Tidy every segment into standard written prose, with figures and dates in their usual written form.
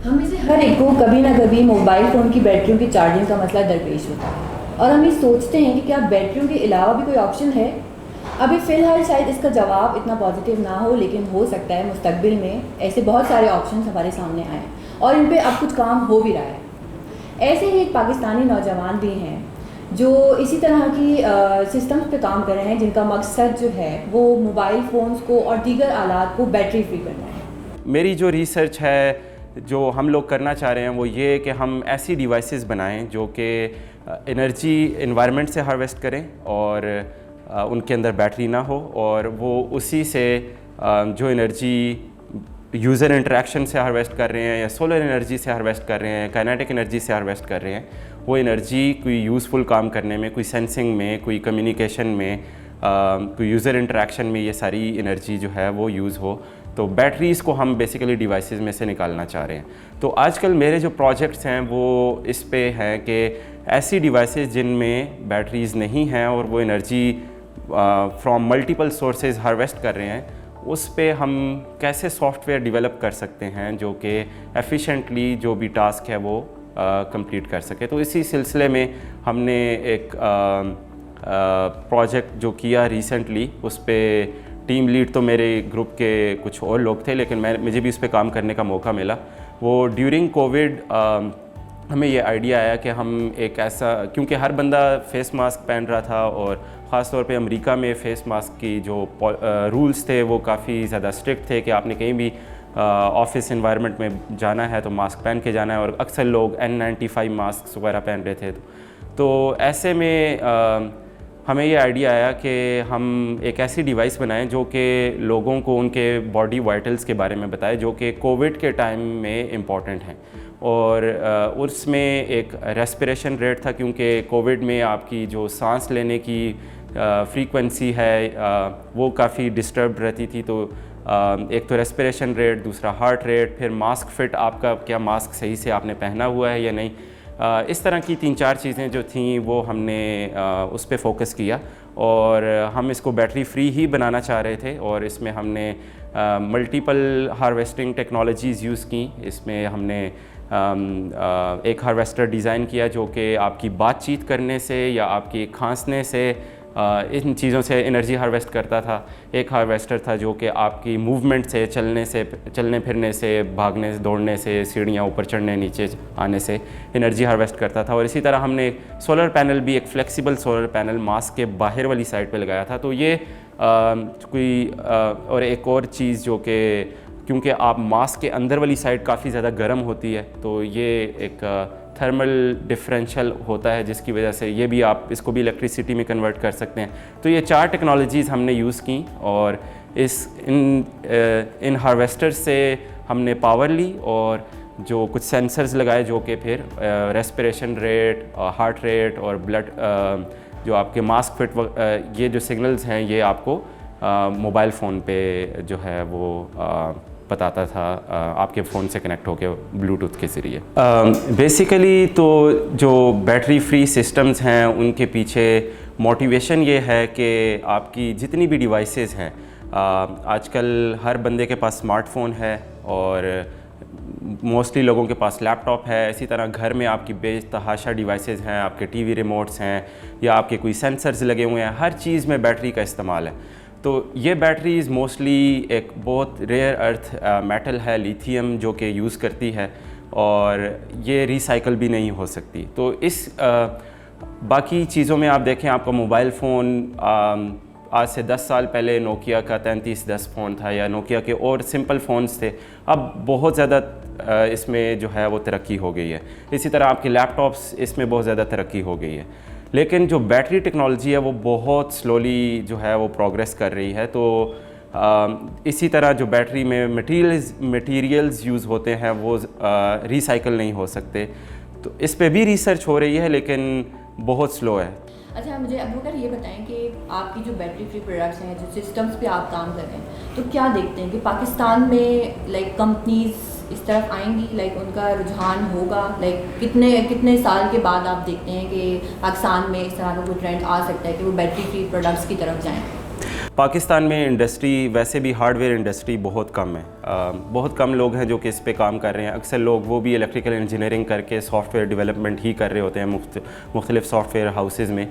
ہم میں سے ہر ایک کو کبھی نہ کبھی موبائل فون کی بیٹریوں کی چارجنگ کا مسئلہ درپیش ہوتا ہے، اور ہم یہ سوچتے ہیں کہ کیا بیٹریوں کے علاوہ بھی کوئی آپشن ہے۔ ابھی فی الحال شاید اس کا جواب اتنا پازیٹیو نہ ہو، لیکن ہو سکتا ہے مستقبل میں ایسے بہت سارے آپشنز ہمارے سامنے آئیں اور ان پہ اب کچھ کام ہو بھی رہا ہے۔ ایسے ہی ایک پاکستانی نوجوان بھی ہیں جو اسی طرح کی سسٹمز پہ کام کر رہے ہیں، جن کا مقصد جو ہے وہ موبائل فونز کو اور دیگر آلات کو بیٹری فری کرنا ہے۔ میری جو ریسرچ ہے، جو ہم لوگ کرنا چاہ رہے ہیں، وہ یہ کہ ہم ایسی ڈیوائسز بنائیں جو کہ انرجی انوائرمنٹ سے ہارویسٹ کریں اور ان کے اندر بیٹری نہ ہو، اور وہ اسی سے جو انرجی یوزر انٹریکشن سے ہارویسٹ کر رہے ہیں یا سولر انرجی سے ہارویسٹ کر رہے ہیں، کائنیٹک انرجی سے ہارویسٹ کر رہے ہیں، وہ انرجی کوئی یوزفل کام کرنے میں، کوئی سینسنگ میں، کوئی کمیونیکیشن میں، کوئی یوزر انٹریکشن میں یہ ساری انرجی جو ہے وہ یوز ہو۔ تو بیٹریز کو ہم بیسیکلی ڈیوائسز میں سے نکالنا چاہ رہے ہیں۔ تو آج کل میرے جو پروجیکٹس ہیں وہ اس پہ ہیں کہ ایسی ڈیوائسز جن میں بیٹریز نہیں ہیں اور وہ energy from multiple sources harvest کر رہے ہیں، اس پہ ہم کیسے سافٹ ویئر ڈیولپ کر سکتے ہیں جو کہ ایفیشینٹلی جو بھی ٹاسک ہے وہ کمپلیٹ کر سکے۔ تو اسی سلسلے میں ہم نے ایک پروجیکٹ جو کیا ریسنٹلی، اس پہ ٹیم لیڈ تو میرے گروپ کے کچھ اور لوگ تھے، لیکن مجھے بھی اس پہ کام کرنے کا موقع ملا۔ وہ ڈیورنگ کووڈ ہمیں یہ آئیڈیا آیا کہ ہم ایک ایسا، کیونکہ ہر بندہ فیس ماسک پہن رہا تھا، اور خاص طور پہ امریکہ میں فیس ماسک کی جو رولز تھے وہ کافی زیادہ اسٹرکٹ تھے کہ آپ نے کہیں بھی آفس انوائرمنٹ میں جانا ہے تو ماسک پہن کے جانا ہے، اور اکثر لوگ N95 ماسک وغیرہ پہن رہے تھے۔ تو ایسے میں ہمیں یہ آئیڈیا آیا کہ ہم ایک ایسی ڈیوائس بنائیں جو کہ لوگوں کو ان کے باڈی وائٹلز کے بارے میں بتائے، جو کہ کووڈ کے ٹائم میں امپورٹنٹ ہیں۔ اور اس میں ایک ریسپریشن ریٹ تھا، کیونکہ کووڈ میں آپ کی جو سانس لینے کی فریکوینسی ہے وہ کافی ڈسٹربڈ رہتی تھی۔ تو ایک تو ریسپریشن ریٹ، دوسرا ہارٹ ریٹ، پھر ماسک فٹ، آپ کا کیا ماسک صحیح سے آپ نے پہنا ہوا ہے یا نہیں، اس طرح کی 3-4 چیزیں جو تھیں وہ ہم نے اس پہ فوکس کیا، اور ہم اس کو بیٹری فری ہی بنانا چاہ رہے تھے۔ اور اس میں ہم نے ملٹیپل ہارویسٹنگ ٹیکنالوجیز یوز کیں۔ اس میں ہم نے ایک ہارویسٹر ڈیزائن کیا جو کہ آپ کی بات چیت کرنے سے یا آپ کی کھانسنے سے، ان چیزوں سے انرجی ہارویسٹ کرتا تھا۔ ایک ہارویسٹر تھا جو کہ آپ کی موومنٹ سے، چلنے پھرنے سے، بھاگنے دوڑنے سے، سیڑھیاں اوپر چڑھنے نیچے آنے سے انرجی ہارویسٹ کرتا تھا۔ اور اسی طرح ہم نے سولر پینل بھی، ایک فلیکسیبل سولر پینل ماسک کے باہر والی سائڈ پہ لگایا تھا۔ تو یہ اور ایک اور چیز جو کہ کیونکہ آپ ماسک کے اندر والی سائڈ کافی زیادہ گرم ہوتی ہے، تو یہ ایک تھرمل ڈفرینشل ہوتا ہے، جس کی وجہ سے یہ بھی آپ اس کو بھی الیکٹریسٹی میں کنورٹ کر سکتے ہیں۔ تو یہ 4 ٹیکنالوجیز ہم نے یوز کیں، اور ان ہارویسٹر سے ہم نے پاور لی اور جو کچھ سینسرز لگائے جو کہ پھر ریسپریشن ریٹ، ہارٹ ریٹ اور بلڈ، جو آپ کے ماسک فٹ، یہ جو سگنلز ہیں یہ آپ کو موبائل فون پہ جو ہے وہ بتاتا تھا، آپ کے فون سے کنیکٹ ہو کے بلوٹوتھ کے ذریعے۔ بیسیکلی تو جو بیٹری فری سسٹمز ہیں ان کے پیچھے موٹیویشن یہ ہے کہ آپ کی جتنی بھی ڈیوائسز ہیں، آج کل ہر بندے کے پاس اسمارٹ فون ہے، اور موسٹلی لوگوں کے پاس لیپ ٹاپ ہے۔ اسی طرح گھر میں آپ کی بے تحاشا ڈیوائسز ہیں، آپ کے ٹی وی ریموٹس ہیں، یا آپ کے کوئی سینسرز لگے ہوئے ہیں، ہر چیز میں بیٹری کا استعمال ہے۔ تو یہ بیٹریز موسٹلی ایک بہت ریئر ارتھ میٹل ہے، لیتھیم، جو کہ یوز کرتی ہے، اور یہ ریسائیکل بھی نہیں ہو سکتی۔ تو اس باقی چیزوں میں آپ دیکھیں، آپ کا موبائل فون آج سے 10 سال پہلے نوکیا کا 3310 فون تھا، یا نوکیا کے اور سمپل فونز تھے، اب بہت زیادہ اس میں جو ہے وہ ترقی ہو گئی ہے۔ اسی طرح آپ کے لیپ ٹاپس، اس میں بہت زیادہ ترقی ہو گئی ہے، لیکن جو بیٹری ٹیکنالوجی ہے وہ بہت سلولی جو ہے وہ پروگریس کر رہی ہے۔ تو اسی طرح جو بیٹری میں مٹیریلز یوز ہوتے ہیں وہ ریسائیکل نہیں ہو سکتے، تو اس پہ بھی ریسرچ ہو رہی ہے، لیکن بہت سلو ہے۔ اچھا، مجھے ابو کر یہ بتائیں کہ آپ کی جو بیٹری فری پروڈکٹس ہیں، جو سسٹمز پہ آپ کام کر رہے ہیں، تو کیا دیکھتے ہیں کہ پاکستان میں کمپنیز اس طرف آئیں گی، ان کا رجحان ہوگا، کتنے سال کے بعد آپ دیکھتے ہیں کہ پاکستان میں اس طرح کا کوئی ٹرینڈ آ سکتا ہے کہ وہ بیٹری فری پروڈکٹس کی طرف جائیں؟ پاکستان میں انڈسٹری ویسے بھی ہارڈ ویئر انڈسٹری بہت کم ہے, بہت کم لوگ ہیں جو کہ اس پہ کام کر رہے ہیں. اکثر لوگ وہ بھی الیکٹریکل انجینئرنگ کر کے سافٹ ویئر ڈیولپمنٹ ہی کر رہے ہوتے ہیں مختلف سافٹ ویئر ہاؤسز میں,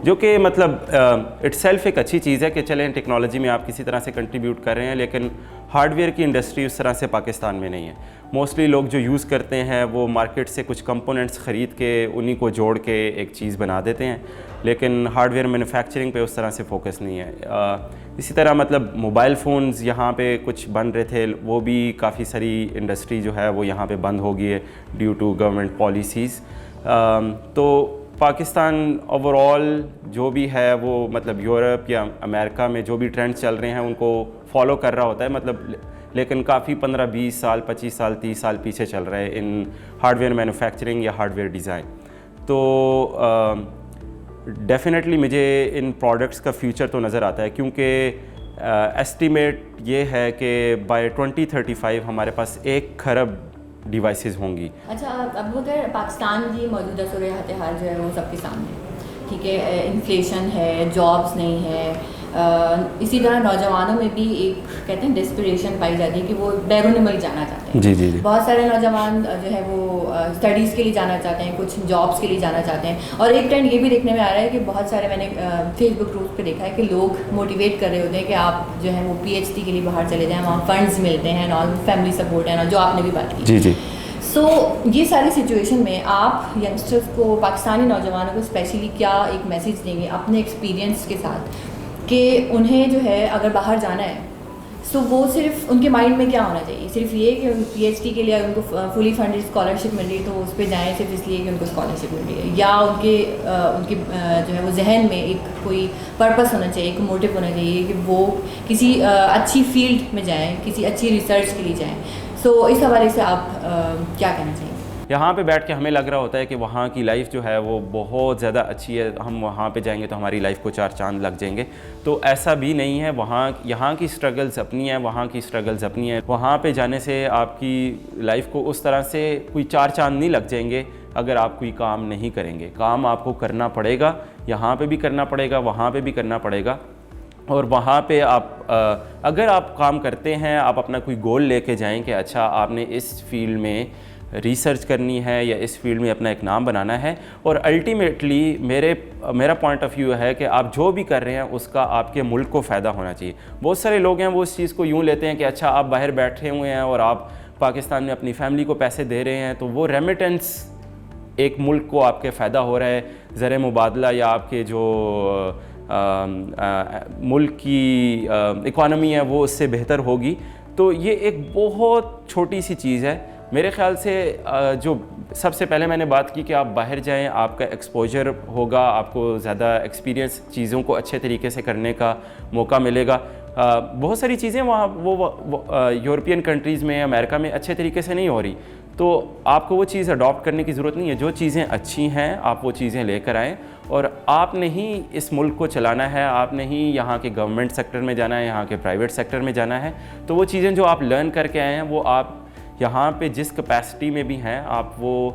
جو کہ مطلب اٹ سیلف ایک اچھی چیز ہے کہ چلیں ٹیکنالوجی میں آپ کسی طرح سے کنٹریبیوٹ کر رہے ہیں, لیکن ہارڈ ویئر کی انڈسٹری اس طرح سے پاکستان میں نہیں ہے. موسٹلی لوگ جو یوز کرتے ہیں وہ مارکیٹ سے کچھ کمپوننٹس خرید کے انہی کو جوڑ کے ایک چیز بنا دیتے ہیں, لیکن ہارڈ ویئر مینوفیکچرنگ پہ اس طرح سے فوکس نہیں ہے. اسی طرح مطلب موبائل فونز یہاں پہ کچھ بن رہے تھے, وہ بھی کافی ساری انڈسٹری جو ہے وہ یہاں پہ بند ہو گئی ہے ڈیو ٹو گورنمنٹ پالیسیز. تو پاکستان اوور آل جو بھی ہے وہ مطلب یورپ یا امریکہ میں جو بھی ٹرینڈ چل رہے ہیں ان کو فالو کر رہا ہوتا ہے, مطلب لیکن کافی 15-20 سال 25 سال 30 سال پیچھے چل رہا ہے ان ہارڈ ویئر مینوفیکچرنگ یا ہارڈ ویئر ڈیزائن. تو ڈیفینیٹلی مجھے ان پروڈکٹس کا فیوچر تو نظر آتا ہے, کیونکہ ایسٹیمیٹ یہ ہے کہ بائی 2035 ہمارے پاس 1 کھرب ڈیوائسز ہوں گی. اچھا, اب اگر پاکستان کی موجودہ صورتحال جو ہے وہ سب کے سامنے, ٹھیک ہے, انفلیشن ہے, جابس نہیں ہے, اسی طرح نوجوانوں میں بھی ایک کہتے ہیں ڈسپریشن پائی جاتی ہے کہ وہ بیرون ملک جانا چاہتے ہیں. جی جی جی, بہت سارے نوجوان جو ہے وہ اسٹڈیز کے لیے جانا چاہتے ہیں, کچھ جابس کے لیے جانا چاہتے ہیں. اور ایک ٹرینڈ یہ بھی دیکھنے میں آ رہا ہے کہ بہت سارے میں نے فیس بک گروپ پہ دیکھا ہے کہ لوگ موٹیویٹ کر رہے ہوتے ہیں کہ آپ جو ہے وہ پی ایچ ڈی کے لیے باہر چلے جائیں, وہاں فنڈز ملتے ہیں, اور فیملی سپورٹ ہے, جو آپ نے بھی بات کی. جی جی. سو یہ ساری سچویشن میں آپ ینگسٹرس کو, پاکستانی نوجوانوں کو اسپیشلی کیا ایک میسیج دیں گے اپنے ایکسپیرینس کے ساتھ کہ انہیں جو ہے اگر باہر جانا ہے سو وہ صرف ان کے مائنڈ میں کیا ہونا چاہیے؟ صرف یہ کہ پی ایچ ڈی کے لیے ان کو فلی فنڈیڈ اسکالرشپ مل رہی ہے تو اس پہ جائیں صرف اس لیے کہ ان کو اسکالرشپ مل رہی ہے, یا ان کے جو ہے وہ ذہن میں ایک کوئی پرپس ہونا چاہیے, ایک موٹیو ہونا چاہیے کہ وہ کسی اچھی فیلڈ میں جائیں, کسی اچھی ریسرچ کے لیے جائیں. سو اس حوالے سے آپ کیا کہنا چاہیں گے؟ یہاں پہ بیٹھ کے ہمیں لگ رہا ہوتا ہے کہ وہاں کی لائف جو ہے وہ بہت زیادہ اچھی ہے, ہم وہاں پہ جائیں گے تو ہماری لائف کو 4 چاند لگ جائیں گے. تو ایسا بھی نہیں ہے, یہاں کی اسٹرگلز اپنی ہیں, وہاں کی اسٹرگلز اپنی ہیں. وہاں پہ جانے سے آپ کی لائف کو اس طرح سے کوئی 4 چاند نہیں لگ جائیں گے اگر آپ کوئی کام نہیں کریں گے. کام آپ کو کرنا پڑے گا, یہاں پہ بھی کرنا پڑے گا, وہاں پہ بھی کرنا پڑے گا. اور وہاں پہ آپ اگر آپ کام کرتے ہیں, آپ اپنا کوئی گول لے کے جائیں کہ اچھا آپ نے اس فیلڈ میں ریسرچ کرنی ہے یا اس فیلڈ میں اپنا ایک نام بنانا ہے, اور الٹیمیٹلی میرا پوائنٹ آف ویو ہے کہ آپ جو بھی کر رہے ہیں اس کا آپ کے ملک کو فائدہ ہونا چاہیے. بہت سارے لوگ ہیں وہ اس چیز کو یوں لیتے ہیں کہ اچھا آپ باہر بیٹھے ہوئے ہیں اور آپ پاکستان میں اپنی فیملی کو پیسے دے رہے ہیں تو وہ ریمیٹنس ایک ملک کو آپ کے فائدہ ہو رہا ہے, زر مبادلہ یا آپ کے جو ملک کی اکانومی ہے وہ اس سے بہتر ہوگی. تو یہ ایک بہت چھوٹی سی چیز ہے میرے خیال سے. جو سب سے پہلے میں نے بات کی کہ آپ باہر جائیں, آپ کا ایکسپوجر ہوگا, آپ کو زیادہ ایکسپیرینس, چیزوں کو اچھے طریقے سے کرنے کا موقع ملے گا. بہت ساری چیزیں وہاں وہ یورپین کنٹریز میں, امریکہ میں اچھے طریقے سے نہیں ہو رہی, تو آپ کو وہ چیز اڈاپٹ کرنے کی ضرورت نہیں ہے. جو چیزیں اچھی ہیں آپ وہ چیزیں لے کر آئیں, اور آپ نے ہی اس ملک کو چلانا ہے, آپ نے ہی یہاں کے گورنمنٹ سیکٹر میں جانا ہے, یہاں کے پرائیویٹ سیکٹر میں جانا ہے. تو وہ چیزیں جو آپ لرن کر کے آئے ہیں وہ آپ یہاں پہ جس کیپیسٹی میں بھی ہیں آپ وہ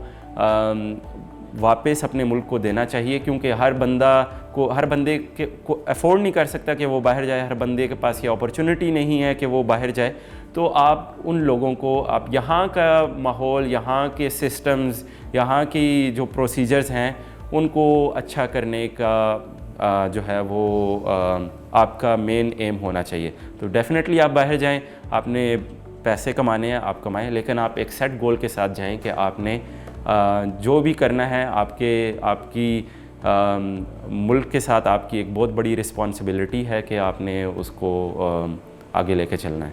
واپس اپنے ملک کو دینا چاہیے, کیونکہ ہر بندے کو افورڈ نہیں کر سکتا کہ وہ باہر جائے, ہر بندے کے پاس یہ اپرچونٹی نہیں ہے کہ وہ باہر جائے. تو آپ ان لوگوں کو, آپ یہاں کا ماحول, یہاں کے سسٹمز, یہاں کی جو پروسیجرز ہیں ان کو اچھا کرنے کا جو ہے وہ آپ کا مین ایم ہونا چاہیے. تو ڈیفینیٹلی آپ باہر جائیں, آپ نے پیسے کمانے ہیں آپ کمائیں, لیکن آپ ایک سیٹ گول کے ساتھ جائیں کہ آپ نے جو بھی کرنا ہے, آپ کی ملک کے ساتھ آپ کی ایک بہت بڑی رسپانسبلٹی ہے کہ آپ نے اس کو آگے لے کے چلنا ہے.